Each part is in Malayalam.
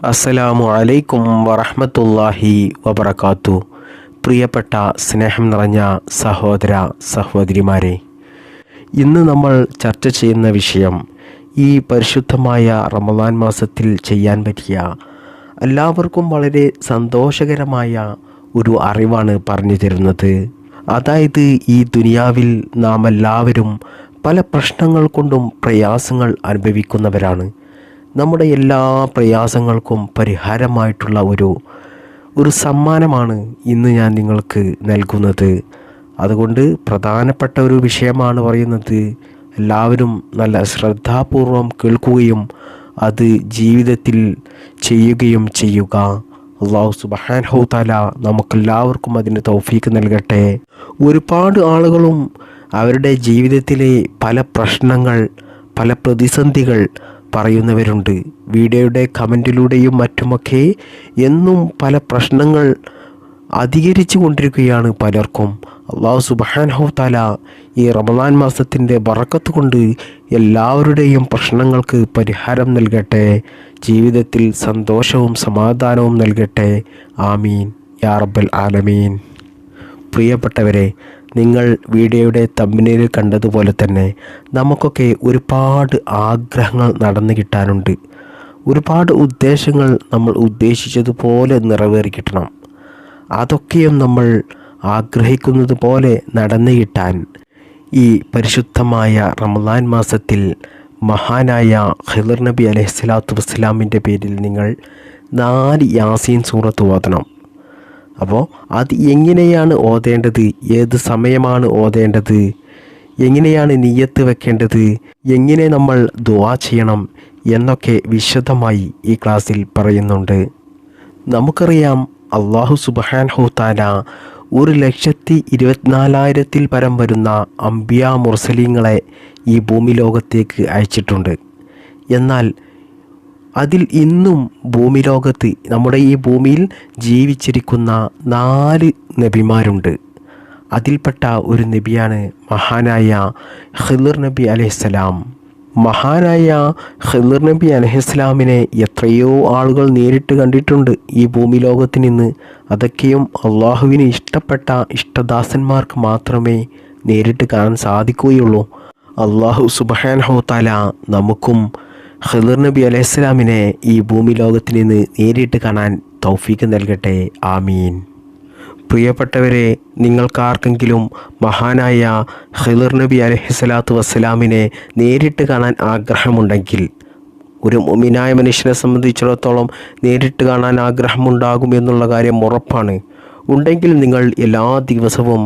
അസ്സലാമു അലൈക്കും വറഹ്മത്തുള്ളാഹി വബറകാതുഹു. പ്രിയപ്പെട്ട സ്നേഹം നിറഞ്ഞ സഹോദര സഹോദരിമാരെ, ഇന്ന് നമ്മൾ ചർച്ച ചെയ്യുന്ന വിഷയം ഈ പരിശുദ്ധമായ റമദാൻ മാസത്തിൽ ചെയ്യാൻ പറ്റിയ എല്ലാവർക്കും വളരെ സന്തോഷകരമായ ഒരു അറിവാണ് പറഞ്ഞു തരുന്നത്. അതായത് ഈ ദുനിയാവിൽ നാം എല്ലാവരും പല പ്രശ്നങ്ങൾ കൊണ്ടും പ്രയാസങ്ങൾ അനുഭവിക്കുന്നവരാണ്. നമ്മുടെ എല്ലാ പ്രയാസങ്ങൾക്കും പരിഹാരമായിട്ടുള്ള ഒരു സമ്മാനമാണ് ഇന്ന് ഞാൻ നിങ്ങൾക്ക് നൽകുന്നത്. അതുകൊണ്ട് പ്രധാനപ്പെട്ട ഒരു വിഷയമാണ് പറയുന്നത്. എല്ലാവരും നല്ല ശ്രദ്ധാപൂർവം കേൾക്കുകയും അത് ജീവിതത്തിൽ ചെയ്യുകയും ചെയ്യുക. അല്ലാഹു സുബ്ഹാനഹു തആല നമുക്കെല്ലാവർക്കും അതിന് തൗഫീക്ക് നൽകട്ടെ. ഒരുപാട് ആളുകളും അവരുടെ ജീവിതത്തിലെ പല പ്രശ്നങ്ങൾ, പല പ്രതിസന്ധികൾ പറയുന്നവരുണ്ട്. വീഡിയോയുടെ കമൻറ്റിലൂടെയും മറ്റുമൊക്കെ എന്നും പല പ്രശ്നങ്ങൾ അധികരിച്ചു കൊണ്ടിരിക്കുകയാണ് പലർക്കും. അല്ലാഹു സുബ്ഹാനഹു തആല ഈ റമദാൻ മാസത്തിൻ്റെ ബറക്കത്ത് കൊണ്ട് എല്ലാവരുടെയും പ്രശ്നങ്ങൾക്ക് പരിഹാരം നൽകട്ടെ. ജീവിതത്തിൽ സന്തോഷവും സമാധാനവും നൽകട്ടെ. ആമീൻ യാ റബ്ബൽ ആലമീൻ. പ്രിയപ്പെട്ടവരെ, നിങ്ങൾ വീഡിയോയുടെ തംബ്നെയിൽ കണ്ടതുപോലെ തന്നെ നമുക്കൊക്കെ ഒരുപാട് ആഗ്രഹങ്ങൾ നടന്നു കിട്ടാനുണ്ട്. ഒരുപാട് ഉദ്ദേശങ്ങൾ നമ്മൾ ഉദ്ദേശിച്ചതുപോലെ നിറവേറി കിട്ടണം. അതൊക്കെയും നമ്മൾ ആഗ്രഹിക്കുന്നത് പോലെ നടന്നു കിട്ടാൻ ഈ പരിശുദ്ധമായ റമദാൻ മാസത്തിൽ മഹാനായ ഖിളിർ നബി അലൈഹിസ്സലാത്തു വസ്സലാമിൻ്റെ പേരിൽ നിങ്ങൾ 4 യാസീൻ സൂറത്ത് ഓതണം. അപ്പോൾ അത് എങ്ങനെയാണ് ഓതേണ്ടത്, ഏത് സമയമാണ് ഓതേണ്ടത്, എങ്ങനെയാണ് നിയ്യത്ത് വെക്കേണ്ടത്, എങ്ങനെ നമ്മൾ ദുആ ചെയ്യണം എന്നൊക്കെ വിശദമായി ഈ ക്ലാസ്സിൽ പറയുന്നുണ്ട്. നമുക്കറിയാം, അല്ലാഹു സുബ്ഹാനഹു തആല 1,24,000 പരം വരുന്ന അംബിയാ മുർസലീങ്ങളെ ഈ ഭൂമി ലോകത്തേക്ക് അയച്ചിട്ടുണ്ട്. എന്നാൽ അതിൽ ഇന്നും ഭൂമി ലോകത്ത്, നമ്മുടെ ഈ ഭൂമിയിൽ ജീവിച്ചിരിക്കുന്ന 4 നബിമാരുണ്ട്. അതിൽപ്പെട്ട ഒരു നബിയാണ് മഹാനായ ഖിളിർ നബി അലൈഹിസ്സലാം. മഹാനായ ഖിളിർ നബി അലൈഹിസ്സലാമിനെ എത്രയോ ആളുകൾ നേരിട്ട് കണ്ടിട്ടുണ്ട് ഈ ഭൂമി ലോകത്ത് നിന്ന്. അതൊക്കെയും അള്ളാഹുവിന് ഇഷ്ടപ്പെട്ട ഇഷ്ടദാസന്മാർക്ക് മാത്രമേ നേരിട്ട് കാണാൻ സാധിക്കുകയുള്ളൂ. അല്ലാഹു സുബ്ഹാനഹു തആല നമുക്കും ഖിളിർ നബി അലൈഹിസ്സലാമിനെ ഈ ഭൂമി ലോകത്തിൽ നിന്ന് നേരിട്ട് കാണാൻ തൗഫീക്ക് നൽകട്ടെ. ആമീൻ. പ്രിയപ്പെട്ടവരെ, നിങ്ങൾക്കാർക്കെങ്കിലും മഹാനായ ഖിളിർ നബി അലൈഹിസ്സലാത്തു വസ്സലാമിനെ നേരിട്ട് കാണാൻ ആഗ്രഹമുണ്ടെങ്കിൽ, ഒരു മുഅ്മിനായ മനുഷ്യനെ സംബന്ധിച്ചിടത്തോളം നേരിട്ട് കാണാൻ ആഗ്രഹമുണ്ടാകുമെന്നുള്ള കാര്യം ഉറപ്പാണ്. ഉണ്ടെങ്കിൽ നിങ്ങൾ എല്ലാ ദിവസവും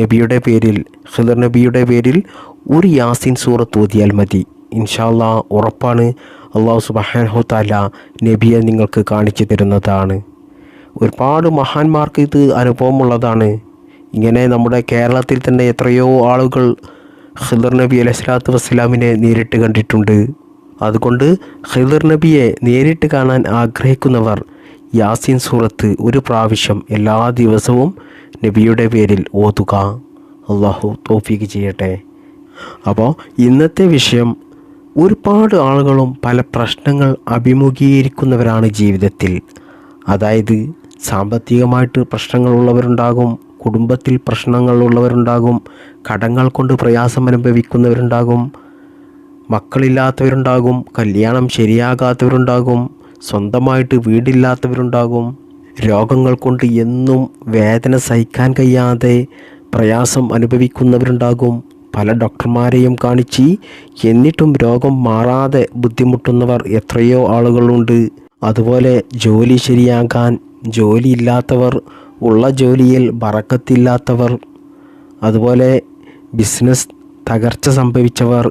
നബിയുടെ പേരിൽ, ഖിളിർ നബിയുടെ പേരിൽ ഒരു യാസീൻ സൂറത്ത് ഓതിയാൽ മതി. ഇൻഷാ അല്ലാഹ് ഉറപ്പാണ് അല്ലാഹു സുബ്ഹാനഹു തആല നബിയെ നിങ്ങൾക്ക് കാണിച്ചു തരുന്നതാണ്. ഒരുപാട് മഹാന്മാർക്ക് ഇത് അനുഭവമുള്ളതാണ്. ഇങ്ങനെ നമ്മുടെ കേരളത്തിൽ തന്നെ എത്രയോ ആളുകൾ ഖിളിർ നബി അലൈഹിസ്സലാത്തു വസ്സലാമിനെ നേരിട്ട് കണ്ടിട്ടുണ്ട്. അതുകൊണ്ട് ഖിളിർ നബിയെ നേരിട്ട് കാണാൻ ആഗ്രഹിക്കുന്നവർ യാസീൻ സൂറത്ത് ഒരു പ്രാവശ്യം എല്ലാ ദിവസവും നബിയുടെ പേരിൽ ഓതുക. അല്ലാഹു തൗഫീക്ക് ചെയ്യട്ടെ. അപ്പോൾ ഇന്നത്തെ വിഷയം, ഒരുപാട് ആളുകളും പല പ്രശ്നങ്ങൾ അഭിമുഖീകരിക്കുന്നവരാണ് ജീവിതത്തിൽ. അതായത് സാമ്പത്തികമായിട്ട് പ്രശ്നങ്ങളുള്ളവരുണ്ടാകും, കുടുംബത്തിൽ പ്രശ്നങ്ങളുള്ളവരുണ്ടാകും, കടങ്ങൾ കൊണ്ട് പ്രയാസം അനുഭവിക്കുന്നവരുണ്ടാകും, മക്കളില്ലാത്തവരുണ്ടാകും, കല്യാണം ശരിയാകാത്തവരുണ്ടാകും, സ്വന്തമായിട്ട് വീടില്ലാത്തവരുണ്ടാകും, രോഗങ്ങൾ കൊണ്ട് എന്നും വേദന സഹിക്കാൻ കഴിയാതെ പ്രയാസം അനുഭവിക്കുന്നവരുണ്ടാകും, പല ഡോക്ടർമാരെയും കാണിച്ച് എന്നിട്ടും രോഗം മാറാതെ ബുദ്ധിമുട്ടുന്നവർ എത്രയോ ആളുകളുണ്ട്. അതുപോലെ ജോലി ശരിയാക്കാൻ ജോലിയില്ലാത്തവർ, ഉള്ള ജോലിയിൽ ബറക്കത്തില്ലാത്തവർ, അതുപോലെ ബിസിനസ് തകർച്ച സംഭവിച്ചവർ,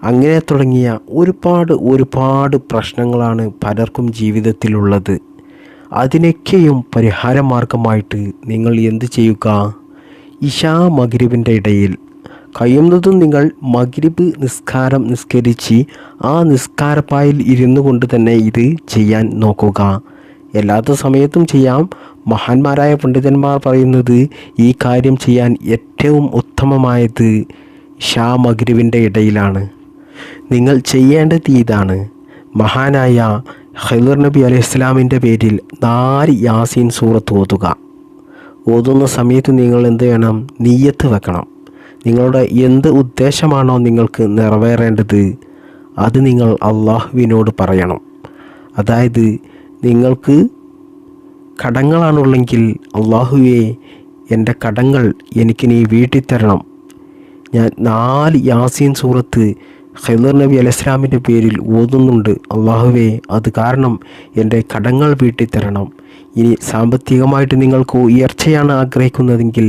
അങ്ങനെ തുടങ്ങിയ ഒരുപാട് പ്രശ്നങ്ങളാണ് പലർക്കും ജീവിതത്തിലുള്ളത്. അതിനൊക്കെയും പരിഹാരമാർഗമായിട്ട് നിങ്ങൾ എന്ത് ചെയ്യുക? ഇശാ മഗ്രിബിൻ്റെ ഇടയിൽ കഴിയുന്നതും നിങ്ങൾ മഗ്രിബ് നിസ്കാരം നിസ്കരിച്ച് ആ നിസ്കാരപ്പായിൽ ഇരുന്നു കൊണ്ട് തന്നെ ഇത് ചെയ്യാൻ നോക്കുക. എല്ലാത്ത സമയത്തും ചെയ്യാം. മഹാന്മാരായ പണ്ഡിതന്മാർ പറയുന്നത് ഈ കാര്യം ചെയ്യാൻ ഏറ്റവും ഉത്തമമായത് ഇശാ മഗ്രിബിൻ്റെ ഇടയിലാണ്. നിങ്ങൾ ചെയ്യേണ്ടത് ഇതാണ്. മഹാനായ ഖിദർ നബി അലൈഹി ഇസ്ലാമിൻ്റെ പേരിൽ 4 യാസീൻ സൂറത്ത് ഓതുക. ഓതുന്ന സമയത്ത് നിങ്ങൾ എന്ത് ചെയ്യണം? നിയ്യത്ത് വെക്കണം. നിങ്ങളുടെ എന്ത് ഉദ്ദേശമാണോ നിങ്ങൾക്ക് നിറവേറേണ്ടത് അത് നിങ്ങൾ അള്ളാഹുവിനോട് പറയണം. അതായത് നിങ്ങൾക്ക് കടങ്ങളാണുള്ളെങ്കിൽ, അള്ളാഹുവേ എൻ്റെ കടങ്ങൾ എനിക്ക് നീ വീട്ടിത്തരണം. ഞാൻ 4 യാസീൻ സൂറത്ത് ഖിദർ നബി അലൈഹി ഇസ്ലാമിൻ്റെ പേരിൽ ഓതുന്നുണ്ട്. അള്ളാഹുവേ അത് കാരണം എൻ്റെ കടങ്ങൾ വീട്ടിത്തരണം. ഇനി സാമ്പത്തികമായിട്ട് നിങ്ങൾക്ക് ഉയർച്ചയാണ് ആഗ്രഹിക്കുന്നതെങ്കിൽ,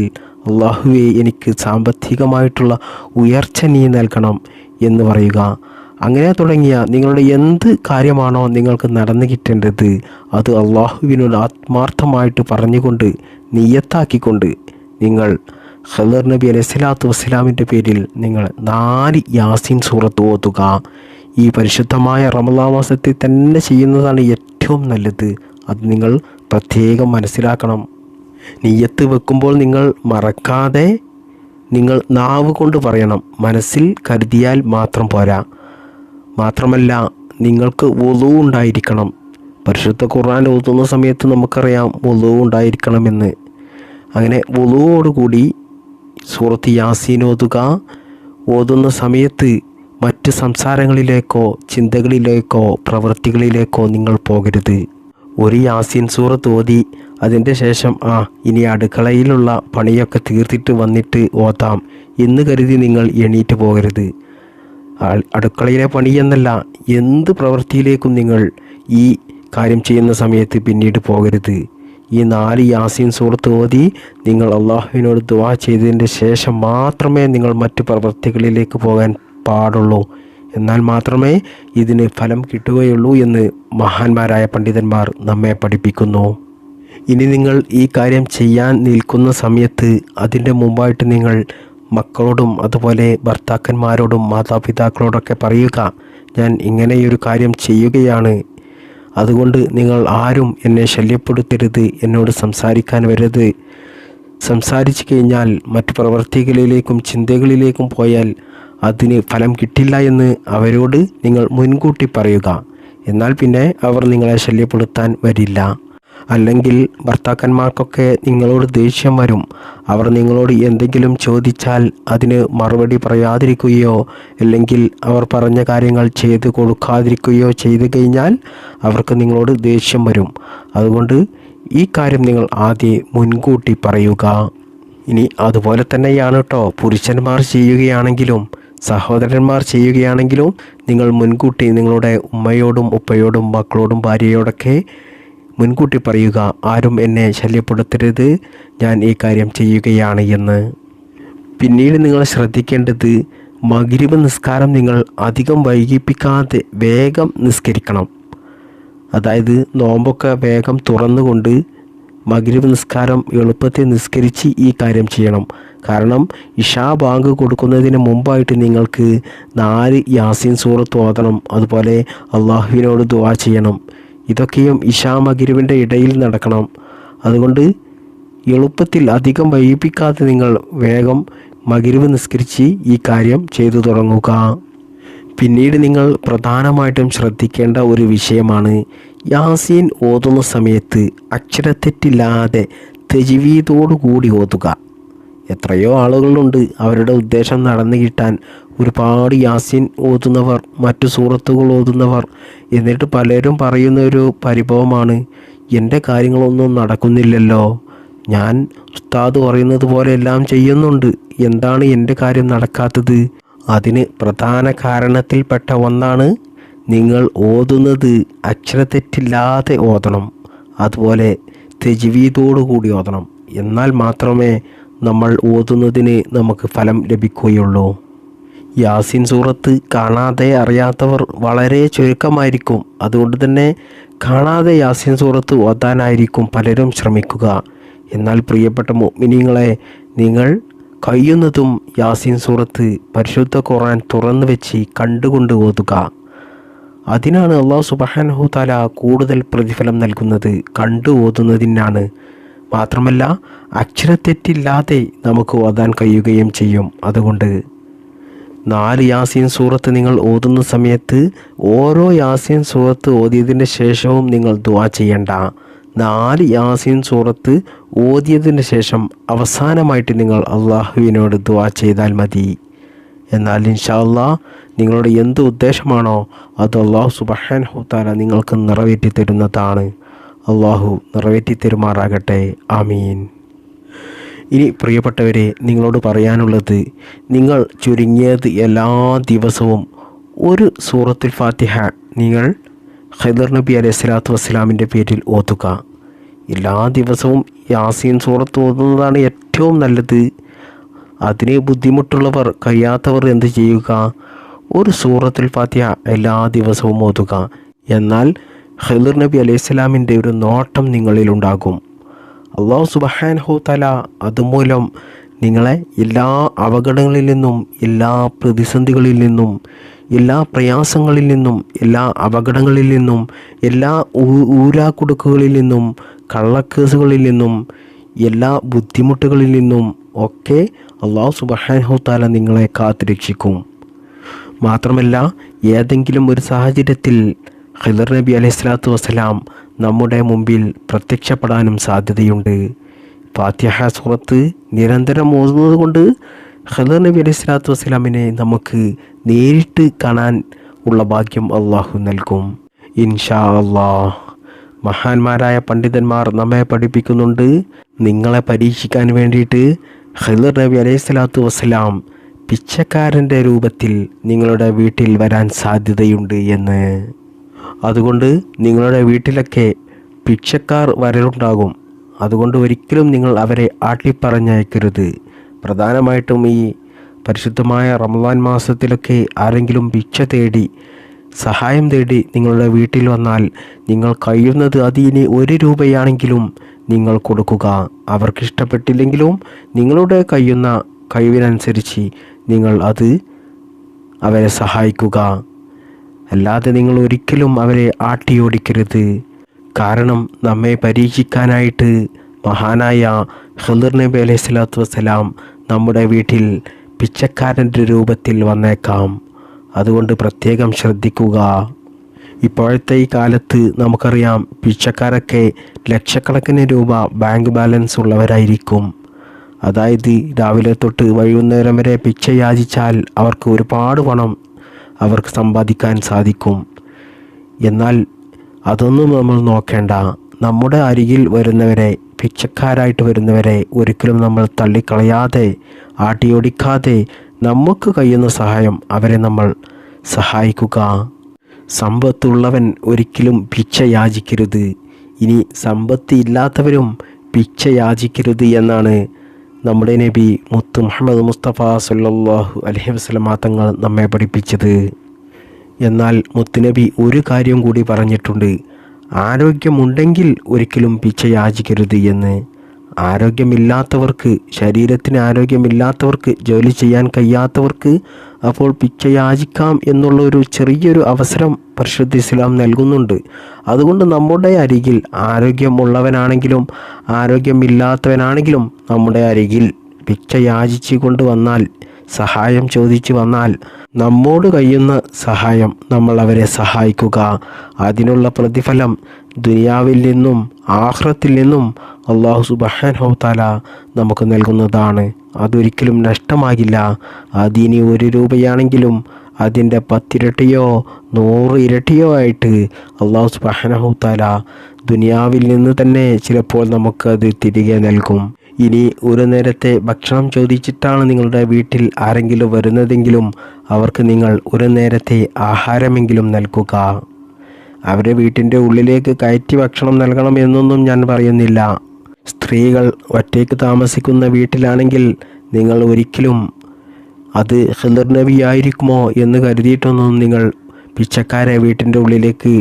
അള്ളാഹുവേ എനിക്ക് സാമ്പത്തികമായിട്ടുള്ള ഉയർച്ച നീ നൽകണം എന്ന് പറയുക. അങ്ങനെ തുടങ്ങിയ നിങ്ങളുടെ എന്ത് കാര്യമാണോ നിങ്ങൾക്ക് നടന്നു കിട്ടേണ്ടത് അത് അള്ളാഹുവിനോട് ആത്മാർത്ഥമായിട്ട് പറഞ്ഞുകൊണ്ട് നിയ്യത്താക്കിക്കൊണ്ട് നിങ്ങൾ ഖിദർ നബി അലൈഹി സ്വലാത്തു വസ്സലാമിൻ്റെ പേരിൽ നിങ്ങൾ 4 യാസീൻ സൂറത്ത് ഓതുക. ഈ പരിശുദ്ധമായ റമളാൻ മാസത്തിൽ തന്നെ ചെയ്യുന്നതാണ് ഏറ്റവും നല്ലത്. അത് നിങ്ങൾ പ്രത്യേകം മനസ്സിലാക്കണം. നിയ്യത്ത് വെക്കുമ്പോൾ നിങ്ങൾ മറക്കാതെ നിങ്ങൾ നാവ് കൊണ്ട് പറയണം. മനസ്സിൽ കരുതിയാൽ മാത്രം പോരാ. മാത്രമല്ല നിങ്ങൾക്ക് വുളൂ ഉണ്ടായിരിക്കണം. പരിശുദ്ധ ഖുർആൻ ഓതുന്ന സമയത്ത് നമുക്കറിയാം വുളൂ ഉണ്ടായിരിക്കണമെന്ന്. അങ്ങനെ വുളൂവോടുകൂടി സൂറത്ത് യാസീൻ ഓതുക. ഓതുന്ന സമയത്ത് മറ്റ് സംസാരങ്ങളിലേക്കോ ചിന്തകളിലേക്കോ പ്രവൃത്തികളിലേക്കോ നിങ്ങൾ പോകരുത്. ഒരു യാസീൻ സൂറത്ത് ഓതി അതിൻ്റെ ശേഷം ഇനി അടുക്കളയിലുള്ള പണിയൊക്കെ തീർത്തിട്ട് വന്നിട്ട് ഓതാം എന്ന് കരുതി നിങ്ങൾ എണീറ്റ് പോകരുത്. അടുക്കളയിലെ പണി എന്നല്ല, എന്ത് പ്രവൃത്തിയിലേക്കും നിങ്ങൾ ഈ കാര്യം ചെയ്യുന്ന സമയത്ത് പിന്നീട് പോകരുത്. ഈ 4 യാസീൻ സൂറത്ത് ഓതി നിങ്ങൾ അള്ളാഹുവിനോട് ദുആ ചെയ്തതിൻ്റെ ശേഷം മാത്രമേ നിങ്ങൾ മറ്റ് പ്രവൃത്തികളിലേക്ക് പോകാൻ പാടുള്ളൂ. എന്നാൽ മാത്രമേ ഇതിന് ഫലം കിട്ടുകയുള്ളൂ എന്ന് മഹാന്മാരായ പണ്ഡിതന്മാർ നമ്മെ പഠിപ്പിക്കുന്നു. ഇനി നിങ്ങൾ ഈ കാര്യം ചെയ്യാൻ നിൽക്കുന്ന സമയത്ത് അതിൻ്റെ മുമ്പായിട്ട് നിങ്ങൾ മക്കളോടും അതുപോലെ ഭർത്താക്കന്മാരോടും മാതാപിതാക്കളോടൊക്കെ പറയുക, ഞാൻ ഇങ്ങനെയൊരു കാര്യം ചെയ്യുകയാണ്, അതുകൊണ്ട് നിങ്ങൾ ആരും എന്നെ ശല്യപ്പെടുത്തരുത്, എന്നോട് സംസാരിക്കാൻ വരരുത്. സംസാരിച്ചു കഴിഞ്ഞാൽ മറ്റു പ്രവർത്തികളിലേക്കും ചിന്തകളിലേക്കും പോയാൽ അതിന് ഫലം കിട്ടില്ല എന്ന് അവരോട് നിങ്ങൾ മുൻകൂട്ടി പറയുക. എന്നാൽ പിന്നെ അവർ നിങ്ങളെ ശല്യപ്പെടുത്താൻ വരില്ല. അല്ലെങ്കിൽ ഭർത്താക്കന്മാർക്കൊക്കെ നിങ്ങളോട് ദേഷ്യം വരും. അവർ നിങ്ങളോട് എന്തെങ്കിലും ചോദിച്ചാൽ അതിന് മറുപടി പറയാതിരിക്കുകയോ അല്ലെങ്കിൽ അവർ പറഞ്ഞ കാര്യങ്ങൾ ചെയ്തു കൊടുക്കാതിരിക്കുകയോ ചെയ്തു കഴിഞ്ഞാൽ അവർക്ക് നിങ്ങളോട് ദേഷ്യം വരും. അതുകൊണ്ട് ഈ കാര്യം നിങ്ങൾ ആദ്യം മുൻകൂട്ടി പറയുക. ഇനി അതുപോലെ തന്നെയാണ് കേട്ടോ പുരുഷന്മാർ ചെയ്യുകയാണെങ്കിലും സഹോദരന്മാർ ചെയ്യുകയാണെങ്കിലും നിങ്ങൾ മുൻകൂട്ടി നിങ്ങളുടെ ഉമ്മയോടും ഉപ്പയോടും മക്കളോടും ഭാര്യയോടൊക്കെ മുൻകൂട്ടി പറയുക, ആരും എന്നെ ശല്യപ്പെടുത്തരുത്, ഞാൻ ഈ കാര്യം ചെയ്യുകയാണ് എന്ന്. പിന്നീട് നിങ്ങൾ ശ്രദ്ധിക്കേണ്ടത് മഗ്‌രിബ് നിസ്കാരം നിങ്ങൾ അധികം വൈകിപ്പിക്കാതെ വേഗം നിസ്കരിക്കണം. അതായത് നോമ്പൊക്കെ വേഗം തുറന്നുകൊണ്ട് മഗ്‌രിബ് നിസ്കാരം എളുപ്പത്തിൽ നിസ്കരിച്ച് ഈ കാര്യം ചെയ്യണം. കാരണം ഇശാ ബാങ്ക് കൊടുക്കുന്നതിന് മുമ്പായിട്ട് നിങ്ങൾക്ക് 4 യാസീൻ സൂറത്ത് ഓതണം. അതുപോലെ അള്ളാഹുവിനോട് ദുആ ചെയ്യണം. ഇതൊക്കെയും ഇശാ മഗ്‌രിബിൻ്റെ ഇടയിൽ നടക്കണം. അതുകൊണ്ട് എളുപ്പത്തിൽ അധികം വൈകിപ്പിക്കാതെ നിങ്ങൾ വേഗം മഗ്‌രിബ് നിസ്കരിച്ച് ഈ കാര്യം ചെയ്തു തുടങ്ങുക. പിന്നീട് നിങ്ങൾ പ്രധാനമായിട്ടും ശ്രദ്ധിക്കേണ്ട ഒരു വിഷയമാണ് യാസീൻ ഓതുന്ന സമയത്ത് അക്ഷരത്തെറ്റില്ലാതെ തജ്വീദോടുകൂടി ഓതുക. എത്രയോ ആളുകളുണ്ട് അവരുടെ ഉദ്ദേശം നടന്നു കിട്ടാൻ ഒരുപാട് യാസീൻ ഓതുന്നവർ, മറ്റു സൂറത്തുകൾ ഓതുന്നവർ. എന്നിട്ട് പലരും പറയുന്ന ഒരു പരിഭവമാണ്, എൻ്റെ കാര്യങ്ങളൊന്നും നടക്കുന്നില്ലല്ലോ, ഞാൻ ഉസ്താദ് പറയുന്നത് പോലെ എല്ലാം ചെയ്യുന്നുണ്ട്, എന്താണ് എൻ്റെ കാര്യം നടക്കാത്തത്? അതിന് പ്രധാന കാരണത്തിൽപ്പെട്ട ഒന്നാണ് നിങ്ങൾ ഓതുന്നത് അക്ഷരത്തെറ്റില്ലാതെ ഓതണം. അതുപോലെ തജ്വീദോടുകൂടി ഓതണം. എന്നാൽ മാത്രമേ നമ്മൾ ഓതുന്നതിന് നമുക്ക് ഫലം ലഭിക്കുകയുള്ളൂ. യാസീൻ സൂറത്ത് കാണാതെ അറിയാത്തവർ വളരെ ചുരുക്കമായിരിക്കും. അതുകൊണ്ട് തന്നെ കാണാതെ യാസീൻ സൂറത്ത് ഓതാനായിരിക്കും പലരും ശ്രമിക്കുക. എന്നാൽ പ്രിയപ്പെട്ട മുഅ്മിനീങ്ങളെ, നിങ്ങൾ കഴിയുന്നതും യാസീൻ സൂറത്ത് പരിശുദ്ധ ഖുർആൻ തുറന്നു വെച്ച് കണ്ടുകൊണ്ട് ഓതുക. അതിനാണ് അല്ലാഹു സുബ്ഹാനഹു തആല കൂടുതൽ പ്രതിഫലം നൽകുന്നത്, കണ്ടു ഓതുന്നതിനാണ്. മാത്രമല്ല അക്ഷരത്തെറ്റില്ലാതെ നമുക്ക് ഓതാൻ കഴിയുകയും ചെയ്യും. അതുകൊണ്ട് 4 യാസീൻ സൂറത്ത് നിങ്ങൾ ഓതുന്ന സമയത്ത് ഓരോ യാസീൻ സൂറത്ത് ഓതിയതിൻ്റെ ശേഷവും നിങ്ങൾ ദുആ ചെയ്യണ്ട. 4 യാസീൻ സൂറത്ത് ഓതിയതിന് ശേഷം അവസാനമായിട്ട് നിങ്ങൾ അള്ളാഹുവിനോട് ദുആ ചെയ്താൽ മതി. എന്നാൽ ഇൻഷാ അല്ലാഹ് നിങ്ങളുടെ എന്ത് ഉദ്ദേശമാണോ അത് അല്ലാഹു സുബ്ഹാനഹു വ തആല നിങ്ങൾക്ക് നിറവേറ്റി തരുന്നതാണ്. അല്ലാഹു നിറവേറ്റി തരുമാറാകട്ടെ. ആമീൻ. ഇനി പ്രിയപ്പെട്ടവരെ, നിങ്ങളോട് പറയാനുള്ളത്, നിങ്ങൾ ചുരുങ്ങിയത് എല്ലാ ദിവസവും ഒരു സൂറത്തുൽ ഫാത്തിഹ നിങ്ങൾ ഖിദർ നബി അലൈഹി സ്വലാത്തു വസ്സലാമിൻ്റെ പേരിൽ ഓതുക. എല്ലാ ദിവസവും യാസീൻ സൂറത്ത് ഓതുന്നതാണ് ഏറ്റവും നല്ലത്. അതിന് ബുദ്ധിമുട്ടുള്ളവർ, കഴിയാത്തവർ എന്ത് ചെയ്യുക? ഒരു സൂറത്തുൽ ഫാത്തിഹ എല്ലാ ദിവസവും ഓതുക. എന്നാൽ ഖിദർ നബി അലൈഹി സ്വലാമിൻ്റെ ഒരു നോട്ടം നിങ്ങളിലുണ്ടാകും. അല്ലാഹു സുബ്ഹാനഹു വ തആല അതുമൂലം നിങ്ങളെ എല്ലാ അപകടങ്ങളിൽ നിന്നും, എല്ലാ പ്രതിസന്ധികളിൽ നിന്നും, എല്ലാ പ്രയാസങ്ങളിൽ നിന്നും, എല്ലാ അപകടങ്ങളിൽ നിന്നും, എല്ലാ ഊരാക്കുടുക്കുകളിൽ നിന്നും, കള്ളക്കേസുകളിൽ നിന്നും, എല്ലാ ബുദ്ധിമുട്ടുകളിൽ നിന്നും ഒക്കെ അല്ലാഹു സുബ്ഹാനഹു വ തആല നിങ്ങളെ കാത്തുരക്ഷിക്കും. മാത്രമല്ല, ഏതെങ്കിലും ഒരു സാഹചര്യത്തിൽ ഖിദർ നബി അലൈഹി സ്വലാത്തു വസ്സലാം നമ്മുടെ മുമ്പിൽ പ്രത്യക്ഷപ്പെടാനും സാധ്യതയുണ്ട്. ഫാത്തിഹ സൂറത്ത് നിരന്തരം ഓതുന്നത് കൊണ്ട് ഖിദർ നബി അലൈഹി സ്വലാത്തു വസ്സലാമിനെ നമുക്ക് നേരിട്ട് കാണാൻ ഉള്ള ഭാഗ്യം അള്ളാഹു നൽകും ഇൻഷാ അല്ലാഹ്. മഹാന്മാരായ പണ്ഡിതന്മാർ നമ്മെ പഠിപ്പിക്കുന്നുണ്ട്, നിങ്ങളെ പരീക്ഷിക്കാൻ വേണ്ടിയിട്ട് ഖിദർ നബി അലൈഹി സ്വലാത്തു വസ്സലാം പിച്ചക്കാരൻ്റെ രൂപത്തിൽ നിങ്ങളുടെ വീട്ടിൽ വരാൻ സാധ്യതയുണ്ട് എന്ന്. അതുകൊണ്ട് നിങ്ങളുടെ വീട്ടിലൊക്കെ ഭിക്ഷക്കാർ വരലുണ്ടാകും. അതുകൊണ്ട് ഒരിക്കലും നിങ്ങൾ അവരെ ആട്ടിപ്പറഞ്ഞയക്കരുത്. പ്രധാനമായിട്ടും ഈ പരിശുദ്ധമായ റമദാൻ മാസത്തിലൊക്കെ ആരെങ്കിലും ഭിക്ഷ തേടി, സഹായം തേടി നിങ്ങളുടെ വീട്ടിൽ വന്നാൽ നിങ്ങൾ കഴിയുന്നത് അതിന് 1 രൂപയാണെങ്കിലും നിങ്ങൾ കൊടുക്കുക. അവർക്കിഷ്ടപ്പെട്ടില്ലെങ്കിലും നിങ്ങളുടെ കഴിവിനനുസരിച്ച് നിങ്ങൾ അവരെ സഹായിക്കുക. അല്ലാതെ നിങ്ങൾ ഒരിക്കലും അവരെ ആട്ടിയോടിക്കരുത്. കാരണം നമ്മെ പരീക്ഷിക്കാനായിട്ട് മഹാനായ ഖിദർ നബി അലൈഹി സ്വലാത്തു വസ്സലാം നമ്മുടെ വീട്ടിൽ പിച്ചക്കാരൻ്റെ രൂപത്തിൽ വന്നേക്കാം. അതുകൊണ്ട് പ്രത്യേകം ശ്രദ്ധിക്കുക. ഇപ്പോഴത്തെ ഈ കാലത്ത് നമുക്കറിയാം, പിച്ചക്കാരൊക്കെ ലക്ഷക്കണക്കിന് രൂപ ബാങ്ക് ബാലൻസ് ഉള്ളവരായിരിക്കും. അതായത് രാവിലെ തൊട്ട് വൈകുന്നേരം വരെ പിച്ച യാചിച്ചാൽ അവർക്ക് ഒരുപാട് പണം അവർക്ക് സമ്പാദിക്കാൻ സാധിക്കും. എന്നാൽ അതൊന്നും നമ്മൾ നോക്കേണ്ട. നമ്മുടെ അരികിൽ വരുന്നവരെ, ഭിക്ഷക്കാരായിട്ട് വരുന്നവരെ ഒരിക്കലും നമ്മൾ തള്ളിക്കളയാതെ, ആട്ടിയോടിക്കാതെ നമുക്ക് കഴിയുന്ന സഹായം അവരെ നമ്മൾ സഹായിക്കുക. സമ്പത്തുള്ളവൻ ഒരിക്കലും ഭിക്ഷ യാചിക്കരുത്. ഇനി സമ്പത്ത് ഇല്ലാത്തവരും ഭിക്ഷ യാചിക്കരുത് എന്നാണ് നമ്മുടെ നബി മുത്ത് മുഹമ്മദ് മുസ്തഫ സല്ലല്ലാഹു അലൈഹി വസല്ലം തങ്ങൾ നമ്മെ പഠിപ്പിച്ചത്. എന്നാൽ മുത്തുനബി ഒരു കാര്യം കൂടി പറഞ്ഞിട്ടുണ്ട്, ആരോഗ്യമുണ്ടെങ്കിൽ ഒരിക്കലും ഭിക്ഷ യാചിക്കരുത് എന്ന്. ആരോഗ്യമില്ലാത്തവർക്ക്, ശരീരത്തിന് ആരോഗ്യമില്ലാത്തവർക്ക്, ജോലി ചെയ്യാൻ കഴിയാത്തവർക്ക് അപ്പോൾ ഭിക്ഷ യാചിക്കാം എന്നുള്ള ഒരു ചെറിയൊരു അവസരം പരിശുദ്ധ ഇസ്ലാം നൽകുന്നുണ്ട്. അതുകൊണ്ട് നമ്മുടെ അരികിൽ ആരോഗ്യമുള്ളവനാണെങ്കിലും ആരോഗ്യമില്ലാത്തവനാണെങ്കിലും നമ്മുടെ അരികിൽ ഭിക്ഷ യാചിച്ചു കൊണ്ട് വന്നാൽ, സഹായം ചോദിച്ചു വന്നാൽ, നമ്മോട് കഴിയുന്ന സഹായം നമ്മൾ അവരെ സഹായിക്കുക. അതിനുള്ള പ്രതിഫലം ദുനിയാവിൽ നിന്നും ആഖിറത്തിൽ നിന്നും അല്ലാഹു സുബ്ഹാനഹു വ തആല നമുക്ക് നൽകുന്നതാണ്. അതൊരിക്കലും നഷ്ടമാകില്ല. അതിന് 1 രൂപയാണെങ്കിലും അതിൻ്റെ 10 ഇരട്ടിയോ 100 ഇരട്ടിയോ ആയിട്ട് അല്ലാഹു സുബ്ഹാനഹു വ തആല ദുനിയാവിൽ നിന്ന് തന്നെ ചിലപ്പോൾ നമുക്കത് തിരികെ നൽകും. ഇനി ഒരു നേരത്തെ ഭക്ഷണം ചോദിച്ചിട്ടാണ് നിങ്ങളുടെ വീട്ടിൽ ആരെങ്കിലും വരുന്നതെങ്കിലും അവർക്ക് നിങ്ങൾ ഒരു നേരത്തെ ആഹാരമെങ്കിലും നൽകുക. അവരെ വീട്ടിൻ്റെ ഉള്ളിലേക്ക് കയറ്റി ഭക്ഷണം നൽകണം എന്നൊന്നും ഞാൻ പറയുന്നില്ല. സ്ത്രീകൾ ഒറ്റയ്ക്ക് താമസിക്കുന്ന വീട്ടിലാണെങ്കിൽ നിങ്ങൾ ഒരിക്കലും അത് ഖിദർ നബി ആയിരിക്കുമോ എന്ന് കരുതിയിട്ടൊന്നും നിങ്ങൾ പിച്ചക്കാരെ വീട്ടിൻ്റെ ഉള്ളിലേക്ക്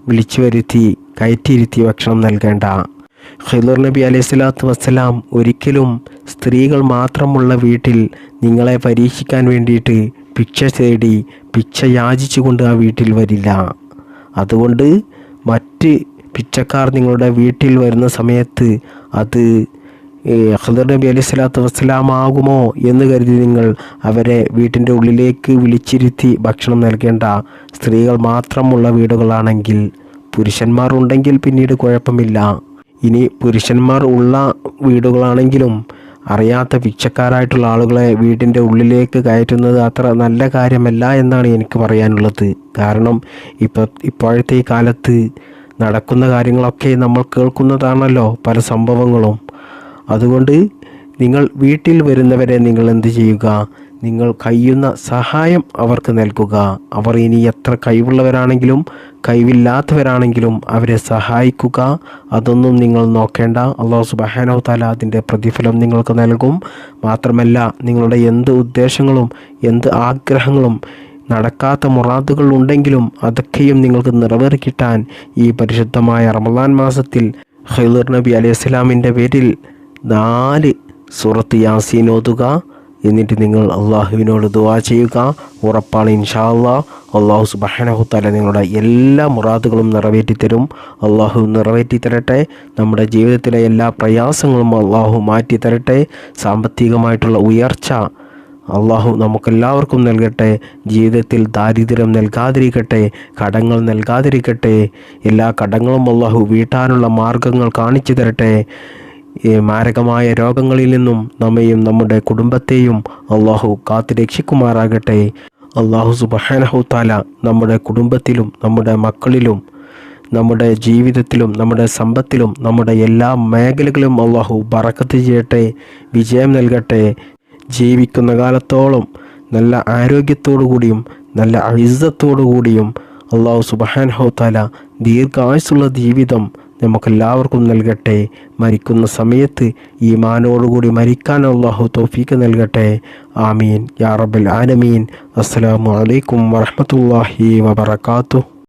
വിളിച്ചു വരുത്തി കയറ്റിയിരുത്തി ഭക്ഷണം നൽകേണ്ട. ഖിദർ നബി അലൈഹി സ്വലാത്തു വസ്സലാം ഒരിക്കലും സ്ത്രീകൾ മാത്രമുള്ള വീട്ടിൽ നിങ്ങളെ പരീക്ഷിക്കാൻ വേണ്ടിയിട്ട് ഭിക്ഷ തേടി, ഭിക്ഷ യാചിച്ചുകൊണ്ട് ആ വീട്ടിൽ വരില്ല. അതുകൊണ്ട് മറ്റ് പിച്ചക്കാർ നിങ്ങളുടെ വീട്ടിൽ വരുന്ന സമയത്ത് അത് ഖിദർ നബി അലൈഹി സ്വലാത്തു വസ്സലാം ആകുമോ എന്ന് കരുതി നിങ്ങൾ അവരെ വീട്ടിൻ്റെ ഉള്ളിലേക്ക് വിളിച്ചിരുത്തി ഭക്ഷണം നൽകേണ്ട. സ്ത്രീകൾ മാത്രമുള്ള വീടുകളാണെങ്കിൽ, പുരുഷന്മാർ ഉണ്ടെങ്കിൽ പിന്നീട് കുഴപ്പമില്ല. ഇനി പുരുഷന്മാർ ഉള്ള വീടുകളാണെങ്കിലും അറിയാത്ത പിച്ചക്കാരായിട്ടുള്ള ആളുകളെ വീടിൻ്റെ ഉള്ളിലേക്ക് കയറ്റുന്നത് അത്ര നല്ല കാര്യമല്ല എന്നാണ് എനിക്ക് പറയാനുള്ളത്. കാരണം ഇപ്പോഴത്തെ ഈ കാലത്ത് നടക്കുന്ന കാര്യങ്ങളൊക്കെ നമ്മൾ കേൾക്കുന്നതാണല്ലോ, പല സംഭവങ്ങളും. അതുകൊണ്ട് നിങ്ങൾ വീട്ടിൽ വരുന്നവരെ നിങ്ങൾ എന്ത് ചെയ്യുക? നിങ്ങൾ കഴിയുന്ന സഹായം അവർക്ക് നൽകുക. അവർ ഇനി എത്ര കഴിവുള്ളവരാണെങ്കിലും കഴിവില്ലാത്തവരാണെങ്കിലും അവരെ സഹായിക്കുക. അതൊന്നും നിങ്ങൾ നോക്കേണ്ട. അല്ലാഹു സുബ്ഹാനഹു തആല അതിൻ്റെ പ്രതിഫലം നിങ്ങൾക്ക് നൽകും. മാത്രമല്ല, നിങ്ങളുടെ എന്ത് ഉദ്ദേശങ്ങളും എന്ത് ആഗ്രഹങ്ങളും നടക്കാത്ത മുറാദുകൾ ഉണ്ടെങ്കിലും അതൊക്കെയും നിങ്ങൾക്ക് നിറവേറിക്കിട്ടാൻ ഈ പരിശുദ്ധമായ റമളാൻ മാസത്തിൽ ഖിദർ നബി അലൈഹി സ്വലാമിൻ്റെ പേരിൽ 4 സൂറത്ത് യാസീൻ ഓതുക. എന്നിട്ട് നിങ്ങൾ അള്ളാഹുവിനോട് ദുആ ചെയ്യുക. ഉറപ്പാണ് ഇൻഷാ അല്ലാഹ് അല്ലാഹു സുബ്ഹാനഹു തആല നിങ്ങളുടെ എല്ലാ മുറാദുകളും നിറവേറ്റിത്തരും. അള്ളാഹു നിറവേറ്റി തരട്ടെ. നമ്മുടെ ജീവിതത്തിലെ എല്ലാ പ്രയാസങ്ങളും അള്ളാഹു മാറ്റി തരട്ടെ. സാമ്പത്തികമായിട്ടുള്ള ഉയർച്ച അള്ളാഹു നമുക്കെല്ലാവർക്കും നൽകട്ടെ. ജീവിതത്തിൽ ദാരിദ്ര്യം നൽകാതിരിക്കട്ടെ, കടങ്ങൾ നൽകാതിരിക്കട്ടെ. എല്ലാ കടങ്ങളും അള്ളാഹു വീട്ടാനുള്ള മാർഗങ്ങൾ കാണിച്ചു തരട്ടെ. മാരകമായ രോഗങ്ങളിൽ നിന്നും നമ്മയും നമ്മുടെ കുടുംബത്തെയും അള്ളാഹു കാത്തു രക്ഷിക്കുമാറാകട്ടെ. അള്ളാഹു സുബ്ഹാനഹു തആല നമ്മുടെ കുടുംബത്തിലും നമ്മുടെ മക്കളിലും നമ്മുടെ ജീവിതത്തിലും നമ്മുടെ സമ്പത്തിലും നമ്മുടെ എല്ലാ മേഖലകളിലും അള്ളാഹു ബറക്കത്ത് ചെയ്യട്ടെ, വിജയം നൽകട്ടെ. ജീവിക്കുന്ന കാലത്തോളം നല്ല ആരോഗ്യത്തോടു കൂടിയും നല്ല ഇസ്സത്തോടു കൂടിയും അള്ളാഹു സുബ്ഹാനഹു തആല ദീർഘായുസ്സുള്ള ജീവിതം നമുക്കെല്ലാവർക്കും നൽകട്ടെ. മരിക്കുന്ന സമയത്ത് ഈമാനോടുകൂടി മരിക്കാൻ അള്ളാഹു തൗഫീഖ് നൽകട്ടെ. ആമീൻ യാ റബ്ബൽ ആലമീൻ. അസ്സലാമു അലൈക്കും വറഹ്മത്തുള്ളാഹി വബറകാതുഹു.